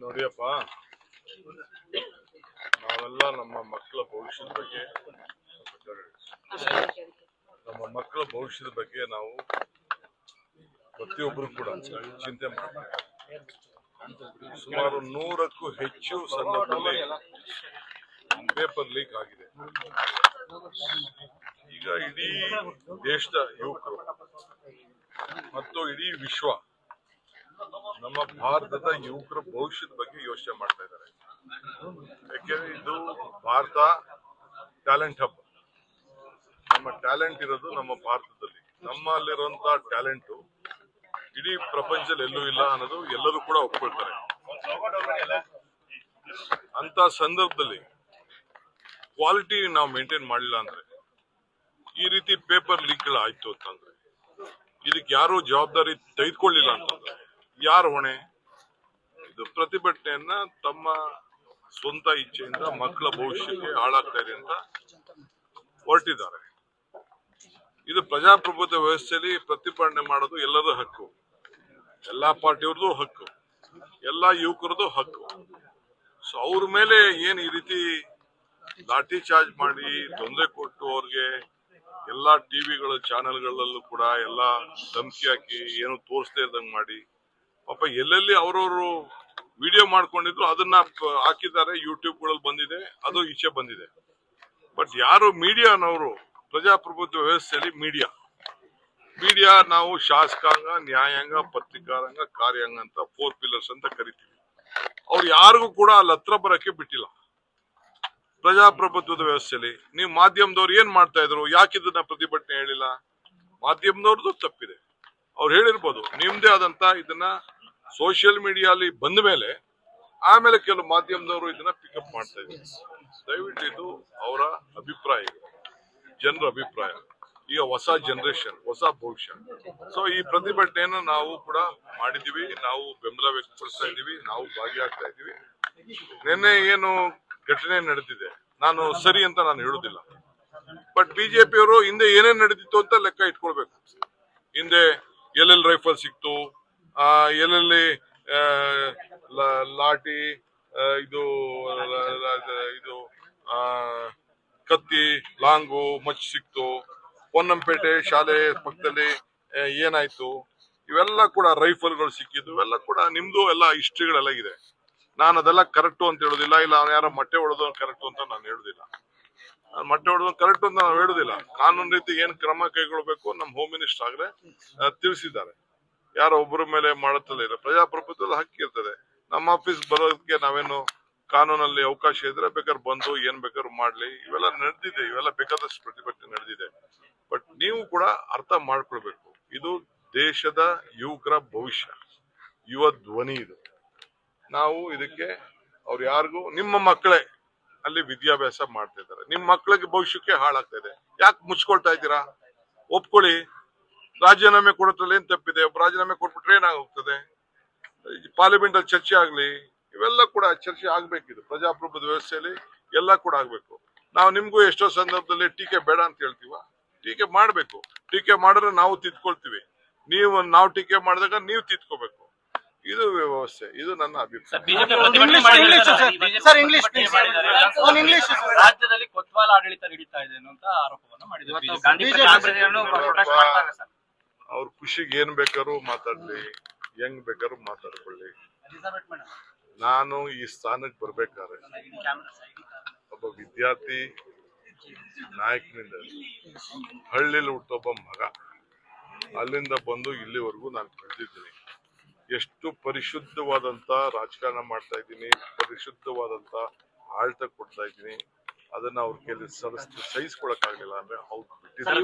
ನೋಡಿಯಪ್ಪ, ನಾವೆಲ್ಲ ನಮ್ಮ ಮಕ್ಕಳ ಭವಿಷ್ಯದ ಬಗ್ಗೆ ನಾವು ಪ್ರತಿಯೊಬ್ಬರು ಕೂಡ ಚಿಂತೆ ಮಾಡ್ತೀವಿ. ಸುಮಾರು 100ಕ್ಕೂ ಹೆಚ್ಚು ಸಂದರ್ಭದಲ್ಲಿ ಪೇಪರ್ ಲೀಕ್ ಆಗಿದೆ. ಈಗ ಇಡೀ ದೇಶದ ಯುವಕರು ಮತ್ತು ಇಡೀ ವಿಶ್ವ ನಮ್ಮ ಭಾರತದ ಯುವಕರ ಭವಿಷ್ಯದ ಬಗ್ಗೆ ಯೋಚನೆ ಮಾಡ್ತಾ ಇದ್ದಾರೆ. ಯಾಕೆಂದ್ರೆ ಇದು ಭಾರತ ಟ್ಯಾಲೆಂಟ್ ಹಬ್. ನಮ್ಮ ಟ್ಯಾಲೆಂಟ್ ಇರೋದು ನಮ್ಮ ಭಾರತದಲ್ಲಿ. ನಮ್ಮಲ್ಲಿರುವಂತ ಟ್ಯಾಲೆಂಟು ಇಡೀ ಪ್ರಪಂಚದಲ್ಲಿ ಎಲ್ಲೂ ಇಲ್ಲ ಅನ್ನೋದು ಎಲ್ಲರೂ ಕೂಡ ಒಪ್ಕೊಳ್ತಾರೆ. ಅಂತ ಸಂದರ್ಭದಲ್ಲಿ ಕ್ವಾಲಿಟಿ ನಾವು ಮೇಂಟೈನ್ ಮಾಡಲಿಲ್ಲ ಅಂದ್ರೆ, ಈ ರೀತಿ ಪೇಪರ್ ಲೀಕ್ಗಳು ಆಯ್ತು ಅಂತಂದ್ರೆ, ಇದಕ್ಕೆ ಯಾರು ಜವಾಬ್ದಾರಿ ತೆಗೆದುಕೊಳ್ಳಿಲ್ಲ ಅಂತಂದ್ರೆ ಯಾರು ಹೊಣೆ? ಇದು ಪ್ರತಿಭಟನೆಯನ್ನ ತಮ್ಮ ಸ್ವಂತ ಇಚ್ಛೆಯಿಂದ ಮಕ್ಕಳ ಭವಿಷ್ಯಕ್ಕೆ ಹಾಳಾಗ್ತಾ ಇದೆ ಅಂತ ಹೊರಟಿದ್ದಾರೆ. ಇದು ಪ್ರಜಾಪ್ರಭುತ್ವ ವ್ಯವಸ್ಥೆಯಲ್ಲಿ ಪ್ರತಿಭಟನೆ ಮಾಡೋದು ಎಲ್ಲರ ಹಕ್ಕು, ಎಲ್ಲಾ ಪಾರ್ಟಿಯವ್ರದ್ದು ಹಕ್ಕು, ಎಲ್ಲಾ ಯುವಕರದ್ದು ಹಕ್ಕು. ಸೊ ಅವ್ರ ಮೇಲೆ ಏನ್ ಈ ರೀತಿ ಲಾಠಿ ಚಾರ್ಜ್ ಮಾಡಿ ತೊಂದರೆ ಕೊಟ್ಟು ಅವ್ರಿಗೆ ಎಲ್ಲಾ ಟಿವಿಗಳ ಚಾನೆಲ್ಗಳಲ್ಲೂ ಕೂಡ ಎಲ್ಲಾ ಧಮಕಿ ಹಾಕಿ ಏನು ತೋರಿಸದೇ ಇದ್ದಂಗೆ ಮಾಡಿ, ಪಾಪ ಎಲ್ಲೆಲ್ಲಿ ಅವ್ರವ್ರು ವಿಡಿಯೋ ಮಾಡ್ಕೊಂಡಿದ್ರು ಅದನ್ನ ಹಾಕಿದ್ದಾರೆ. ಯೂಟ್ಯೂಬ್ಗಳಲ್ಲಿ ಬಂದಿದೆ, ಅದು ಈಚೆ ಬಂದಿದೆ. ಬಟ್ ಯಾರು ಮೀಡಿಯಾನವರು, ಪ್ರಜಾಪ್ರಭುತ್ವ ವ್ಯವಸ್ಥೆಯಲ್ಲಿ ಮೀಡಿಯಾ ನಾವು ಶಾಸಕಾಂಗ, ನ್ಯಾಯಾಂಗ, ಪತ್ರಿಕಾರಂಗ, ಕಾರ್ಯಾಂಗ ಅಂತ 4 ಪಿಲ್ಲರ್ಸ್ ಅಂತ ಕರಿತೀವಿ. ಅವ್ರು ಯಾರಿಗೂ ಕೂಡ ಅಲ್ಲಿ ಹತ್ರ ಬರಕ್ಕೆ ಬಿಟ್ಟಿಲ್ಲ. ಪ್ರಜಾಪ್ರಭುತ್ವದ ವ್ಯವಸ್ಥೆಯಲ್ಲಿ ನೀವು ಮಾಧ್ಯಮದವ್ರು ಏನ್ ಮಾಡ್ತಾ ಇದ್ರು? ಯಾಕಿದನ್ನ ಪ್ರತಿಭಟನೆ ಹೇಳಿಲ್ಲ? ಮಾಧ್ಯಮದವ್ರದ್ದು ತಪ್ಪಿದೆ. ಅವ್ರು ಹೇಳಿರ್ಬೋದು. ನಿಮ್ದೇ ಆದಂತ ಇದನ್ನ ಸೋಷಿಯಲ್ ಮೀಡಿಯಾಲಿ ಬಂದ ಮೇಲೆ ಆಮೇಲೆ ಕೆಲವು ಮಾಧ್ಯಮದವರು ಇದನ್ನ ಪಿಕಪ್ ಮಾಡ್ತಾ ಇದ್ದಾರೆ. ದಯವಿಟ್ಟು ಇದು ಅವರ ಅಭಿಪ್ರಾಯ, ಜನರ ಅಭಿಪ್ರಾಯ. ಈಗ ಹೊಸ ಜನರೇಷನ್, ಹೊಸ ಭವಿಷ್ಯ. ಸೊ ಈ ಪ್ರತಿಭಟನೆಯನ್ನು ನಾವು ಕೂಡ ಮಾಡಿದೀವಿ, ನಾವು ಬೆಂಬಲ ವ್ಯಕ್ತಪಡಿಸ್ತಾ ಇದೀವಿ, ನಾವು ಭಾಗಿಯಾಗ್ತಾ ಇದೀವಿ. ನಿನ್ನೆ ಏನು ಘಟನೆ ನಡೆದಿದೆ, ನಾನು ಸರಿ ಅಂತ ನಾನು ಹೇಳುದಿಲ್ಲ. ಬಟ್ ಬಿಜೆಪಿಯವರು ಹಿಂದೆ ಏನೇನ್ ನಡೆದಿತ್ತು ಅಂತ ಲೆಕ್ಕ ಇಟ್ಕೊಳ್ಬೇಕು. ಹಿಂದೆ ಎಲ್ಲೆಲ್ಲಿ ರೈಫಲ್ ಸಿಕ್ತು, ಎಲ್ಲೆಲ್ಲಿ ಲಾಠಿ, ಇದು ಕತ್ತಿ, ಲಾಂಗು, ಮಚ್ಚು ಸಿಕ್ತು, ಪೊನ್ನಂಪೇಟೆ ಶಾಲೆ ಪಕ್ಕದಲ್ಲಿ ಏನಾಯ್ತು, ಇವೆಲ್ಲ ಕೂಡ ರೈಫಲ್ಗಳು ಸಿಕ್ಕಿದ್ದು, ಇವೆಲ್ಲ ಕೂಡ ನಿಮ್ದು ಎಲ್ಲ ಹಿಸ್ಟ್ರಿಗಳೆಲ್ಲ ಇದೆ. ನಾನು ಅದೆಲ್ಲ ಕರೆಕ್ಟು ಅಂತ ಹೇಳುದಿಲ್ಲ, ಇಲ್ಲ ಅವ್ನು ಯಾರೋ ಮೊಟ್ಟೆ ಹೊಡೆದು ಕರೆಕ್ಟು ಅಂತ ನಾನು ಹೇಳುದಿಲ್ಲ. ಮೊಟ್ಟೆ ಹೊಡೆದು ಕರೆಕ್ಟು ಅಂತ ನಾವು ಹೇಳುದಿಲ್ಲ. ಕಾನೂನು ರೀತಿ ಏನ್ ಕ್ರಮ ಕೈಗೊಳ್ಬೇಕು ನಮ್ಮ ಹೋಮ್ ಮಿನಿಸ್ಟರ್ ಆಗ್ಲೇ ತಿಳಿಸಿದ್ದಾರೆ. ಯಾರೋ ಒಬ್ಬರ ಮೇಲೆ ಮಾಡುತ್ತಲೇ ಇಲ್ಲ. ಪ್ರಜಾಪ್ರಭುತ್ವದ ಹಕ್ಕಿರ್ತದೆ. ನಮ್ಮ ಆಫೀಸ್ ಬರೋದಕ್ಕೆ ನಾವೇನು ಕಾನೂನಲ್ಲಿ ಅವಕಾಶ ಇದ್ರೆ ಬೇಕಾದ್ರೆ ಬಂದು ಏನ್ ಬೇಕಾದ್ರೂ ಮಾಡ್ಲಿ. ಇವೆಲ್ಲ ನಡೆದಿದೆ, ಇವೆಲ್ಲ ಬೇಕಾದಷ್ಟು ಪ್ರತಿಭಟನೆ ನಡೆದಿದೆ. ಬಟ್ ನೀವು ಕೂಡ ಅರ್ಥ ಮಾಡ್ಕೊಳ್ಬೇಕು, ಇದು ದೇಶದ ಯುವಕರ ಭವಿಷ್ಯ, ಯುವ ಧ್ವನಿ ಇದು. ನಾವು ಇದಕ್ಕೆ ಅವ್ರು ಯಾರಿಗೂ, ನಿಮ್ಮ ಮಕ್ಕಳೇ ಅಲ್ಲಿ ವಿದ್ಯಾಭ್ಯಾಸ ಮಾಡ್ತಾ ಇದ್ದಾರೆ, ನಿಮ್ಮ ಮಕ್ಕಳಿಗೆ ಭವಿಷ್ಯಕ್ಕೆ ಹಾಳಾಗ್ತಾ ಇದೆ. ಯಾಕೆ ಮುಚ್ಕೊಳ್ತಾ ಇದ್ದೀರಾ? ಒಪ್ಕೊಳ್ಳಿ. ರಾಜೀನಾಮೆ ಕೊಡೋದ್ರಲ್ಲಿ ಏನ್ ತಪ್ಪಿದೆ? ರಾಜೀನಾಮೆ ಕೊಟ್ಬಿಟ್ರೆ ಏನಾಗೋಗ್ತದೆ? ಪಾರ್ಲಿಮೆಂಟ್ ಅಲ್ಲಿ ಚರ್ಚೆ ಆಗ್ಲಿ, ಇವೆಲ್ಲ ಕೂಡ ಚರ್ಚೆ ಆಗ್ಬೇಕಿದು. ಪ್ರಜಾಪ್ರಭುತ್ವ ವ್ಯವಸ್ಥೆಯಲ್ಲಿ ಎಲ್ಲ ಕೂಡ ಆಗ್ಬೇಕು. ನಾವು ನಿಮ್ಗೂ ಎಷ್ಟೋ ಸಂದರ್ಭದಲ್ಲಿ ಟೀಕೆ ಬೇಡ ಅಂತ ಹೇಳ್ತೀವ. ಟೀಕೆ ಮಾಡ್ಬೇಕು. ಟೀಕೆ ಮಾಡಿದ್ರೆ ನಾವು ತಿದ್ಕೊಳ್ತೀವಿ. ನಾವು ಟೀಕೆ ಮಾಡಿದಾಗ ನೀವು ತಿದ್ಕೋಬೇಕು. ಇದು ವ್ಯವಸ್ಥೆ. ಇದು ನನ್ನ ಅಭಿಪ್ರಾಯ. ರಾಜ್ಯದಲ್ಲಿ ಕೊತ್ವಾಲ್ ಆಡಳಿತ ನಡೀತಾ ಇದೆ ಅನ್ನುವಂತ ಆರೋಪವನ್ನು ಮಾಡಿದ್ದಾರೆ. ಅವ್ರ ಖುಷಿಗೆ ಏನ್ ಬೇಕಾದ್ರೂ ಮಾತಾಡ್ಲಿ, ಹೆಂಗ್ ಬೇಕಾದ್ರೂ ಮಾತಾಡ್ಕೊಳ್ಳಿ. ನಾನು ಈ ಸ್ಥಾನಕ್ಕೆ ಬರ್ಬೇಕಾದ್ರೆ ಒಬ್ಬ ವಿದ್ಯಾರ್ಥಿ ನಾಯಕನಿಂದ ಹಳ್ಳಿಲಿ ಹುಟ್ಟೊಬ್ಬ ಮಗ, ಅಲ್ಲಿಂದ ಬಂದು ಇಲ್ಲಿವರೆಗೂ ನಾನು ಬೆಳೆದಿದ್ದೀನಿ. ಎಷ್ಟು ಪರಿಶುದ್ಧವಾದಂತ ರಾಜಕಾರಣ ಮಾಡ್ತಾ ಇದ್ದೀನಿ, ಪರಿಶುದ್ಧವಾದಂತ ಆಡಳಿತ ಕೊಡ್ತಾ ಇದ್ದೀನಿ. ಅದನ್ನ ಅವ್ರ ಕೈಲಿ ಸಹಿಸ್ಕೊಳಕ್ ಆಗ್ಲಿಲ್ಲ ಅಂದ್ರೆ ಅವ್ರು ಬಿಟ್ಟಿದ್ದಾರೆ.